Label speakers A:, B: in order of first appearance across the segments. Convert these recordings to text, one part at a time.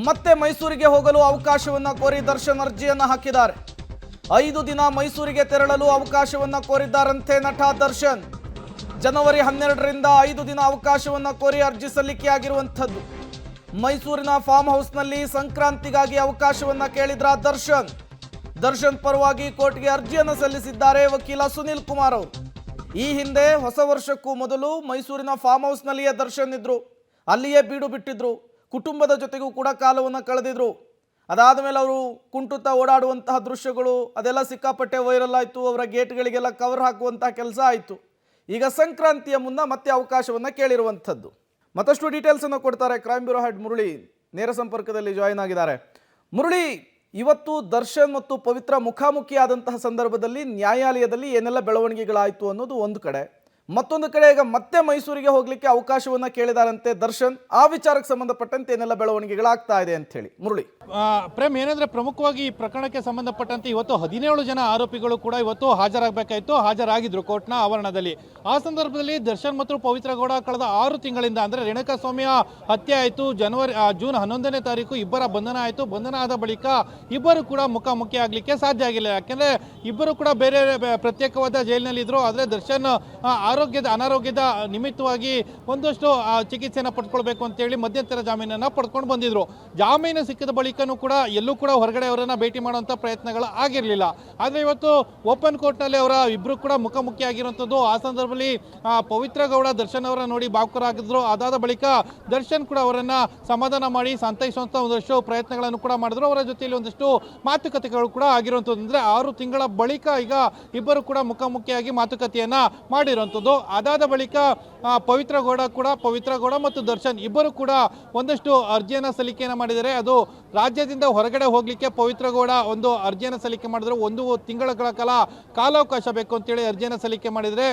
A: ಮತ್ತೆ ಮೈಸೂರಿಗೆ ಹೋಗಲು ಅವಕಾಶವನ್ನ ಕೋರಿ ದರ್ಶನ್ ಅರ್ಜಿಯನ್ನ ಹಾಕಿದ್ದಾರೆ. 5 ದಿನ ಮೈಸೂರಿಗೆ ತೆರಳಲು ಅವಕಾಶವನ್ನ ಕೋರಿದ್ದಾರಂತೆ ನಟ ದರ್ಶನ್. ಜನವರಿ 12ರಿಂದ 5 ದಿನ ಅವಕಾಶವನ್ನ ಕೋರಿ ಅರ್ಜಿ ಸಲ್ಲಿಕೆಯಾಗಿರುವಂಥದ್ದು. ಮೈಸೂರಿನ ಫಾರ್ಮ್ ಹೌಸ್ನಲ್ಲಿ ಸಂಕ್ರಾಂತಿಗಾಗಿ ಅವಕಾಶವನ್ನ ಕೇಳಿದ್ರ ದರ್ಶನ್ ಪರವಾಗಿ ಕೋರ್ಟ್ಗೆ ಅರ್ಜಿಯನ್ನು ಸಲ್ಲಿಸಿದ್ದಾರೆ ವಕೀಲ ಸುನಿಲ್ ಕುಮಾರ್ ಅವರು. ಈ ಹಿಂದೆ ಹೊಸ ವರ್ಷಕ್ಕೂ ಮೊದಲು ಮೈಸೂರಿನ ಫಾರ್ಮ್ ಹೌಸ್ನಲ್ಲಿಯೇ ದರ್ಶನ್ ಇದ್ರು, ಅಲ್ಲಿಯೇ ಬೀಡು ಬಿಟ್ಟಿದ್ರು, ಕುಟುಂಬದ ಜೊತೆಗೂ ಕೂಡ ಕಾಲವನ್ನು ಕಳೆದಿದ್ರು. ಅದಾದ ಮೇಲೆ ಅವರು ಕುಂಟುತ್ತಾ ಓಡಾಡುವಂತಹ ದೃಶ್ಯಗಳು ಅದೆಲ್ಲ ಸಿಕ್ಕಾಪಟ್ಟೆ ವೈರಲ್ ಆಯಿತು. ಅವರ ಗೇಟ್ಗಳಿಗೆಲ್ಲ ಕವರ್ ಹಾಕುವಂತಹ ಕೆಲಸ ಆಯಿತು. ಈಗ ಸಂಕ್ರಾಂತಿಯ ಮುನ್ನ ಮತ್ತೆ ಅವಕಾಶವನ್ನು ಕೇಳಿರುವಂಥದ್ದು. ಮತ್ತಷ್ಟು ಡೀಟೇಲ್ಸನ್ನು ಕೊಡ್ತಾರೆ ಕ್ರೈಮ್ ಬ್ಯೂರೋ ಹೆಡ್ ಮುರಳಿ, ನೇರ ಸಂಪರ್ಕದಲ್ಲಿ ಜಾಯಿನ್ ಆಗಿದ್ದಾರೆ. ಮುರಳಿ, ಇವತ್ತು ದರ್ಶನ್ ಮತ್ತು ಪವಿತ್ರ ಮುಖಾಮುಖಿಯಾದಂತಹ ಸಂದರ್ಭದಲ್ಲಿ ನ್ಯಾಯಾಲಯದಲ್ಲಿ ಏನೆಲ್ಲ ಬೆಳವಣಿಗೆಗಳಾಯಿತು ಅನ್ನೋದು ಒಂದು ಕಡೆ, ಮತ್ತೊಂದು ಕಡೆ ಈಗ ಮತ್ತೆ ಮೈಸೂರಿಗೆ ಹೋಗಲಿಕ್ಕೆ ಅವಕಾಶವನ್ನ ಕೇಳಿದಾರಂತೆ ದರ್ಶನ್. ಆ ವಿಚಾರಕ್ಕೆ ಸಂಬಂಧಪಟ್ಟಂತೆ ಏನೆಲ್ಲ ಬೆಳವಣಿಗೆಗಳಾಗ್ತಾ ಇದೆ ಅಂತ ಹೇಳಿ ಮುರಳಿ.
B: ಪ್ರೇಮ್, ಏನಂದ್ರೆ ಪ್ರಮುಖವಾಗಿ ಈ ಪ್ರಕರಣಕ್ಕೆ ಸಂಬಂಧಪಟ್ಟಂತೆ ಇವತ್ತು 17 ಜನ ಆರೋಪಿಗಳು ಕೂಡ ಇವತ್ತು ಹಾಜರಾಗಬೇಕಾಯಿತು, ಹಾಜರಾಗಿದ್ರು ಕೋರ್ಟ್ನ ಆವರಣದಲ್ಲಿ. ಆ ಸಂದರ್ಭದಲ್ಲಿ ದರ್ಶನ್ ಮತ್ತು ಪವಿತ್ರ ಗೌಡ ಕಳೆದ 6 ತಿಂಗಳಿಂದ ಅಂದ್ರೆ ರೇಣುಕಾಸ್ವಾಮಿಯ ಹತ್ಯೆ ಆಯಿತು, ಜೂನ್ 11ನೇ ತಾರೀಕು ಇಬ್ಬರ ಬಂಧನ ಆಯಿತು. ಬಂಧನ ಆದ ಬಳಿಕ ಇಬ್ಬರು ಕೂಡ ಮುಖಾಮುಖಿ ಆಗಲಿಕ್ಕೆ ಸಾಧ್ಯ ಆಗಿಲ್ಲ. ಯಾಕೆಂದ್ರೆ ಇಬ್ಬರು ಕೂಡ ಬೇರೆ ಪ್ರತ್ಯೇಕವಾದ ಜೈಲಿನಲ್ಲಿ ಇದ್ರು. ಆದರೆ ದರ್ಶನ್ ಅನಾರೋಗ್ಯದ ನಿಮಿತ್ತವಾಗಿ ಒಂದಷ್ಟು ಚಿಕಿತ್ಸೆಯನ್ನು ಪಡ್ಕೊಳ್ಬೇಕು ಅಂತೇಳಿ ಮಧ್ಯಂತರ ಜಾಮೀನನ್ನು ಪಡ್ಕೊಂಡು ಬಂದಿದ್ರು. ಜಾಮೀನು ಸಿಕ್ಕಿದ ಬಳಿಕನೂ ಕೂಡ ಎಲ್ಲೂ ಕೂಡ ಹೊರಗಡೆ ಅವರನ್ನ ಭೇಟಿ ಮಾಡುವಂಥ ಪ್ರಯತ್ನಗಳು ಆಗಿರಲಿಲ್ಲ. ಆದರೆ ಇವತ್ತು ಓಪನ್ ಕೋರ್ಟ್ನಲ್ಲಿ ಅವರ ಇಬ್ಬರು ಕೂಡ ಮುಖಾಮುಖಿ ಆಗಿರುವಂಥದ್ದು. ಆ ಸಂದರ್ಭದಲ್ಲಿ ಪವಿತ್ರ ಗೌಡ ದರ್ಶನ್ ಅವರ ನೋಡಿ ಭಾವುಕರಾಗಿದ್ರು. ಅದಾದ ಬಳಿಕ ದರ್ಶನ್ ಕೂಡ ಅವರನ್ನ ಸಮಾಧಾನ ಮಾಡಿ ಸಂತೈಸುವಂಥ ಒಂದಷ್ಟು ಪ್ರಯತ್ನಗಳನ್ನು ಕೂಡ ಮಾಡಿದ್ರು. ಅವರ ಜೊತೆಯಲ್ಲಿ ಒಂದಷ್ಟು ಮಾತುಕತೆಗಳು ಕೂಡ ಆಗಿರುವಂಥದ್ದು. ಅಂದರೆ 6 ತಿಂಗಳ ಬಳಿಕ ಈಗ ಇಬ್ಬರು ಕೂಡ ಮುಖಾಮುಖಿಯಾಗಿ ಮಾತುಕತೆಯನ್ನ ಮಾಡಿರುವಂಥದ್ದು. ಅದಾದ ಬಳಿಕ ಪವಿತ್ರ ಗೌಡ ಮತ್ತು ದರ್ಶನ್ ಇಬ್ಬರು ಕೂಡ ಒಂದಷ್ಟು ಅರ್ಜಿಯನ್ನು ಸಲ್ಲಿಕೆಯನ್ನು ಮಾಡಿದ್ದಾರೆ. ಅದು ರಾಜ್ಯದಿಂದ ಹೊರಗಡೆ ಹೋಗಲಿಕ್ಕೆ ಪವಿತ್ರ ಗೌಡ ಒಂದು ಅರ್ಜಿಯನ್ನು ಸಲ್ಲಿಕೆ ಮಾಡಿದ್ರು. 1 ತಿಂಗಳ ಕಾಲಾವಕಾಶ ಬೇಕು ಅಂತೇಳಿ ಅರ್ಜಿಯನ್ನು ಸಲ್ಲಿಕೆ ಮಾಡಿದರೆ,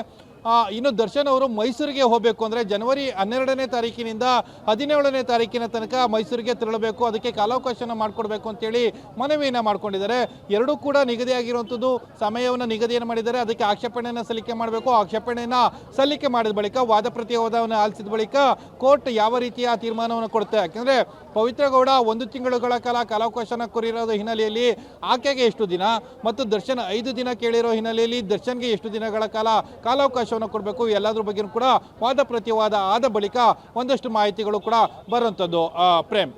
B: ಇನ್ನು ದರ್ಶನ್ ಅವರು ಮೈಸೂರಿಗೆ ಹೋಗಬೇಕು ಅಂದರೆ ಜನವರಿ 12ನೇ ತಾರೀಕಿನಿಂದ 17ನೇ ತಾರೀಕಿನ ತನಕ ಮೈಸೂರಿಗೆ ತೆರಳಬೇಕು, ಅದಕ್ಕೆ ಕಾಲಾವಕಾಶನ ಮಾಡಿಕೊಡ್ಬೇಕು ಅಂತೇಳಿ ಮನವಿಯನ್ನು ಮಾಡ್ಕೊಂಡಿದ್ದಾರೆ. ಎರಡೂ ಕೂಡ ನಿಗದಿಯಾಗಿರುವಂಥದ್ದು ಸಮಯವನ್ನು ನಿಗದಿಯನ್ನು ಮಾಡಿದ್ದಾರೆ. ಅದಕ್ಕೆ ಆಕ್ಷೇಪಣೆಯನ್ನು ಸಲ್ಲಿಕೆ ಮಾಡಬೇಕು. ಆಕ್ಷೇಪಣೆಯನ್ನು ಸಲ್ಲಿಕೆ ಮಾಡಿದ ಬಳಿಕ ವಾದ ಪ್ರತಿವಾದವನ್ನು ಆಲಿಸಿದ ಬಳಿಕ ಕೋರ್ಟ್ ಯಾವ ರೀತಿಯ ತೀರ್ಮಾನವನ್ನು ಕೊಡುತ್ತೆ. ಯಾಕೆಂದರೆ ಪವಿತ್ರ ಗೌಡ 1 ತಿಂಗಳುಗಳ ಕಾಲಾವಕಾಶನ ಕೋರಿರೋದು ಹಿನ್ನೆಲೆಯಲ್ಲಿ ಆಕೆಗೆ ಎಷ್ಟು ದಿನ ಮತ್ತು ದರ್ಶನ್ 5 ದಿನ ಕೇಳಿರೋ ಹಿನ್ನೆಲೆಯಲ್ಲಿ ದರ್ಶನ್ಗೆ ಎಷ್ಟು ದಿನಗಳ ಕಾಲಾವಕಾಶ ಕೊಡಬೇಕು, ಎಲ್ಲದ್ರ ಬಗ್ಗೆ ಕೂಡ ವಾದ ಪ್ರತಿವಾದ ಆದ ಬಳಿಕ ಒಂದಷ್ಟು ಮಾಹಿತಿಗಳು ಕೂಡ ಬರುವಂಥದ್ದು. ಪ್ರೇಮ್.